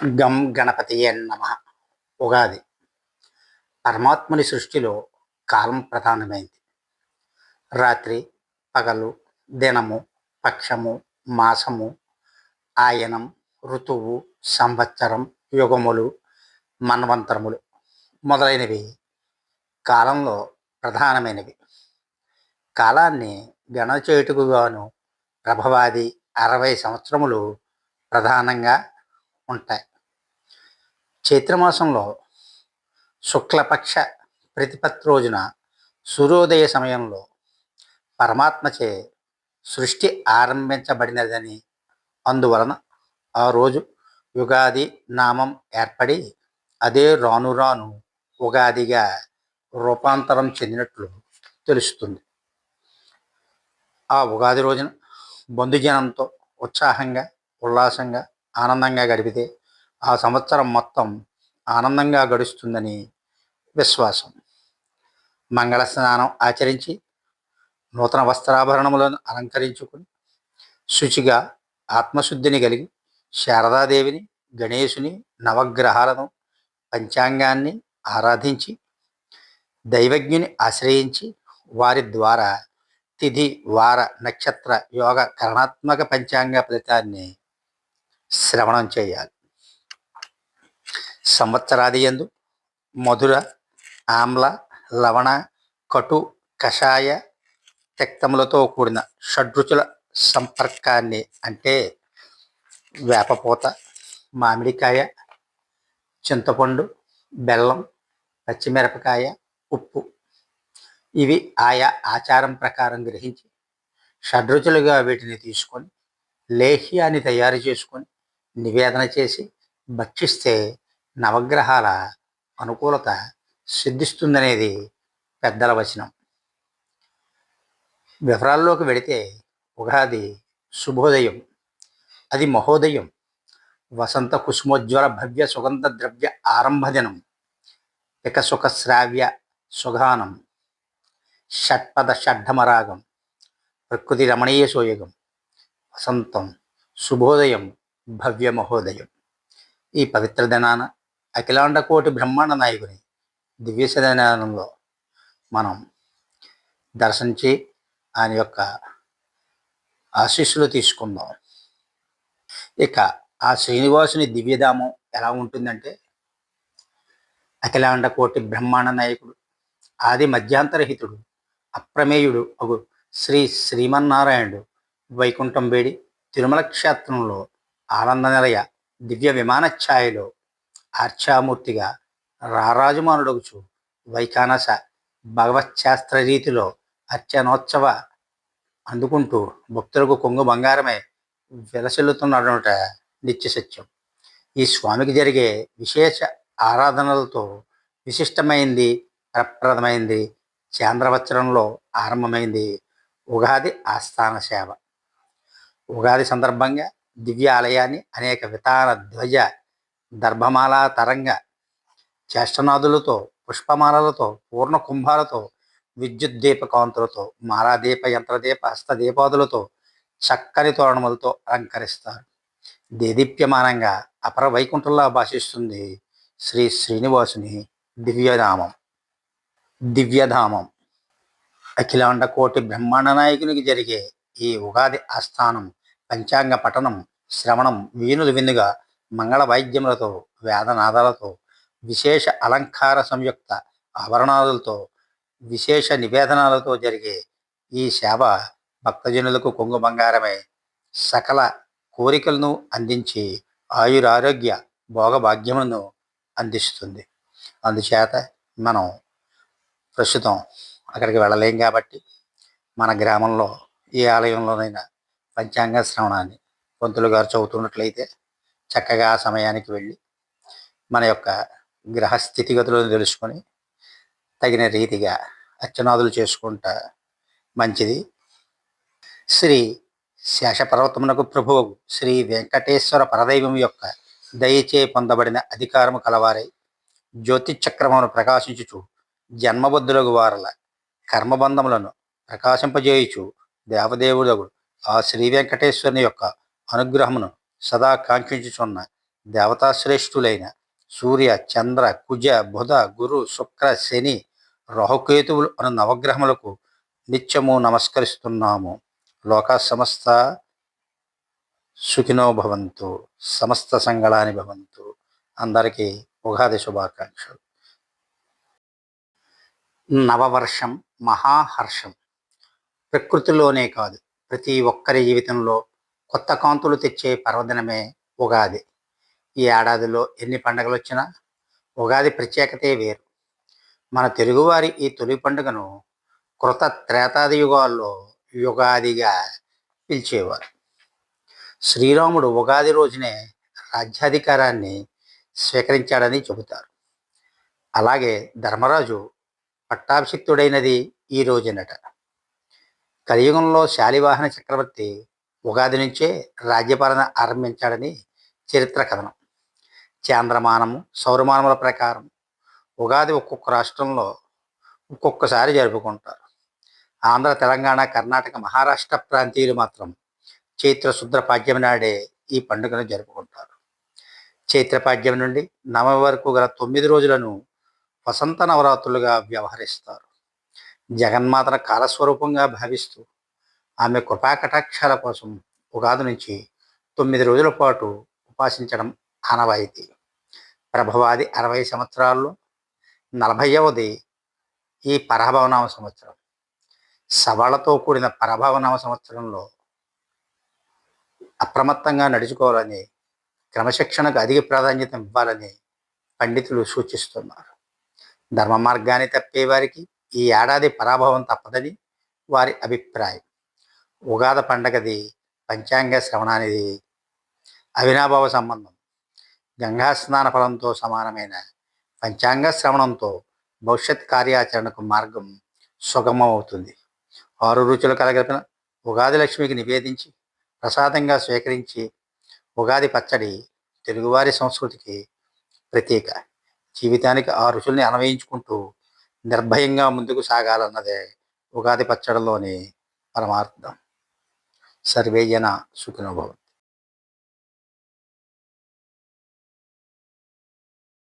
గం గణపతియే నమః. ఉగాది పరమాత్ముని సృష్టిలో కాలం ప్రధానమైంది. రాత్రి, పగలు, దినము, పక్షము, మాసము, ఆయనం, ఋతువు, సంవత్సరం, యుగములు, మన్వంతరములు మొదలైనవి కాలంలో ప్రధానమైనవి. కాలాన్ని గణన చేయుటకు గాను ప్రభవాది 60 సంవత్సరములు ప్రధానంగా ఉంటాయి. చైత్రమాసంలో శుక్లపక్ష ప్రతిపత్తి రోజున సూర్యోదయ సమయంలో పరమాత్మచే సృష్టి ఆరంభించబడినదని, అందువలన ఆ రోజు యుగాది నామం ఏర్పడి అదే రాను రాను ఉగాదిగా రూపాంతరం చెందినట్లు తెలుస్తుంది. ఆ ఉగాది రోజున బంధుజనంతో ఉత్సాహంగా, ఉల్లాసంగా, ఆనందంగా గడిపితే ఆ సంవత్సరం మొత్తం ఆనందంగా గడుస్తుందని విశ్వాసం. మంగళ స్నానం ఆచరించి నూతన వస్త్రాభరణములను అలంకరించుకుని శుచిగా ఆత్మశుద్ధిని కలిగి శారదాదేవిని, గణేశుని, నవగ్రహాలను, పంచాంగాన్ని ఆరాధించి దైవజ్ఞుని ఆశ్రయించి వారి ద్వారా తిథి, వార, నక్షత్ర, యోగ కరణాత్మక పంచాంగ ఫలితాన్ని శ్రవణం చేయాలి. సంవత్సరాది యందు మధుర, ఆమ్ల, లవణ, కటు, కషాయ తిక్తములతో కూడిన షడ్రుచుల సంపర్కాన్ని, అంటే వేపపూత, మామిడికాయ, చింతపండు, బెల్లం, పచ్చిమిరపకాయ, ఉప్పు, ఇవి ఆయా ఆచారం ప్రకారం గ్రహించి షడ్రుచులుగా వీటిని తీసుకొని లేహ్యాన్ని తయారు చేసుకొని నివేదన చేసి భక్షిస్తే నవగ్రహాల అనుకూలత సిద్ధిస్తుందనేది పెద్దల వచనం. వివరాల్లోకి వెళితే ఉగాది శుభోదయం, అది మహోదయం, వసంత కుసుమోజ్వల భవ్య సుగంధ ద్రవ్య ఆరంభ దినం, ఇక సుఖ శ్రావ్య సుగానం, షట్పద షడ్ఢమరాగం, ప్రకృతి రమణీయ సోయగం, వసంతం, శుభోదయం, భవ్య మహోదయం. ఈ పవిత్ర దినాన అఖిలాండ కోటి బ్రహ్మాండ నాయకుని దివ్యసదనంలో మనం దర్శించి ఆయన యొక్క ఆశీస్సులు తీసుకుందాం. ఇక ఆ శ్రీనివాసుని దివ్యధామం ఎలా ఉంటుందంటే, అఖిలాండ కోటి బ్రహ్మాండ నాయకుడు, ఆది మధ్యాంతరహితుడు, అప్రమేయుడు అగు శ్రీమన్నారాయణుడు వైకుంఠం వేడి తిరుమల క్షేత్రంలో ఆనంద నిలయ దివ్య విమాన ఛాయలో ఆర్చామూర్తిగా రారాజమానుడగుచు వైకానస భగవచ్శాస్త్ర రీతిలో అర్చనోత్సవ అందుకుంటూ భక్తులకు కొంగు బంగారమే విలసిల్లుతున్నట నిత్య సత్యం. ఈ స్వామికి జరిగే విశేష ఆరాధనలతో విశిష్టమైంది, ప్రప్రదమైంది చాంద్రవత్సరంలో ఆరంభమైంది ఉగాది ఆస్థాన సేవ. ఉగాది సందర్భంగా దివ్య ఆలయాన్ని అనేక వితాన ధ్వజ దర్భమాల తరంగ చేష్టనాదులతో, పుష్పమాలలతో, పూర్ణ కుంభాలతో, విద్యుత్ దీప కాంతులతో, మాలాదీప, యంత్రదీప, హస్తదీపాదులతో, చక్కని తోరణములతో అలంకరిస్తారు. దేదీప్యమానంగా అపర వైకుంఠంలా భాషిస్తుంది శ్రీనివాసుని దివ్యధామం. అఖిలాండ కోటి బ్రహ్మాండ నాయకునికి జరిగే ఈ ఉగాది ఆస్థానం పంచాంగ పఠనం, శ్రవణం వీణులు విందుగా మంగళ వాయిద్యములతో, వేదనాదాలతో, విశేష అలంకార సంయుక్త ఆభరణాలతో, విశేష నివేదనాలతో జరిగే ఈ సేవ భక్తజనులకు కొంగు బంగారమై సకల కోరికలను అందించి ఆయురారోగ్య భోగభాగ్యములను అందిస్తుంది. అందుచేత మనం ప్రస్తుతం అక్కడికి వెళ్ళలేం కాబట్టి మన గ్రామంలో ఏ ఆలయంలోనైనా పంచాంగ శ్రవణాన్ని పంతులు గారు చదువుతున్నట్లయితే చక్కగా ఆ సమయానికి వెళ్ళి మన యొక్క గ్రహ స్థితిగతులను తెలుసుకొని తగిన రీతిగా అర్చనాదులు చేసుకుంటా మంచిది. శ్రీ శేషపర్వతమునకు ప్రభువు శ్రీ వెంకటేశ్వర పరదైవం యొక్క దయచే పొందబడిన అధికారము కలవారై జ్యోతిచక్రమును ప్రకాశించుచు జన్మబద్ధులకు వారల కర్మబంధములను ప్రకాశింపజేయుచు దేవదేవుడగు ఆ శ్రీ వెంకటేశ్వరుని యొక్క అనుగ్రహమును సదా కాంక్షించుచున్న దేవతాశ్రేష్ఠులైన సూర్య, చంద్ర, కుజ, బుధ, గురు, శుక్ర, శని, రాహుకేతువులు అను నవగ్రహములకు నిత్యము నమస్కరిస్తున్నాము. లోకా సమస్త సుఖినో భవంతు, సమస్త సంగళాని భవంతు. అందరికీ ఉగాది శుభాకాంక్షలు. నవవర్షం మహాహర్షం. ప్రకృతిలోనే కాదు, ప్రతి ఒక్కరి జీవితంలో కొత్త కాంతులు తెచ్చే పర్వదినమే ఉగాది. ఈ ఏడాదిలో ఎన్ని పండుగలు వచ్చినా ఉగాది ప్రత్యేకతే వేరు. మన తెలుగువారి ఈ తొలి పండుగను కృత త్రేతాది యుగాల్లో యుగాదిగా పిలిచేవారు. శ్రీరాముడు ఉగాది రోజునే రాజ్యాధికారాన్ని స్వీకరించాడని చెబుతారు. అలాగే ధర్మరాజు పట్టాభిషిక్తుడైనది ఈ రోజునట. కలియుగంలో శాలివాహన చక్రవర్తి ఉగాది నుంచే రాజ్యపాలన ఆరంభించాడని చరిత్ర కథనం. చాంద్రమానము, సౌరమానముల ప్రకారం ఉగాది ఒక్కొక్క రాష్ట్రంలో ఒక్కొక్కసారి జరుపుకుంటారు. ఆంధ్ర, తెలంగాణ, కర్ణాటక, మహారాష్ట్ర ప్రాంతీయులు మాత్రం చైత్ర శుద్ర పాడ్యమి నాడే ఈ పండుగను జరుపుకుంటారు. చైత్రపాడ్యం నుండి నవమి వరకు గల 9 రోజులను వసంత నవరాత్రులుగా వ్యవహరిస్తారు. జగన్మాతను కాలస్వరూపంగా భావిస్తూ ఆమె కృపాకటాక్షాల కోసం ఉగాది నుంచి 9 రోజుల పాటు ఉపాసించడం ఆనవాయితీ. ప్రభవాది 60 సంవత్సరాల్లో 40వది ఈ పరాభవనామ సంవత్సరం. సవాళ్లతో కూడిన పరాభవనామ సంవత్సరంలో అప్రమత్తంగా నడుచుకోవాలని, క్రమశిక్షణకు అధిక ప్రాధాన్యత ఇవ్వాలని పండితులు సూచిస్తున్నారు. ధర్మ మార్గాన్ని తప్పేవారికి ఈ ఏడాది పరాభవం తప్పదని వారి అభిప్రాయం. ఉగాది పండగది పంచాంగ శ్రవణానిది అవినాభావ సంబంధం. గంగా స్నాన ఫలంతో సమానమైన పంచాంగ శ్రవణంతో భవిష్యత్ కార్యాచరణకు మార్గం సుగమం అవుతుంది. 6 రుచులు కలగలిపిన ఉగాది లక్ష్మికి నివేదించి ప్రసాదంగా స్వీకరించి ఉగాది పచ్చడి తెలుగువారి సంస్కృతికి ప్రతీక. జీవితానికి ఆ రుచుల్ని అన్వయించుకుంటూ నిర్భయంగా ముందుకు సాగాలన్నదే ఉగాది పచ్చడిలోని పరమార్థం. సర్వే జన సుఖినో భవంతు.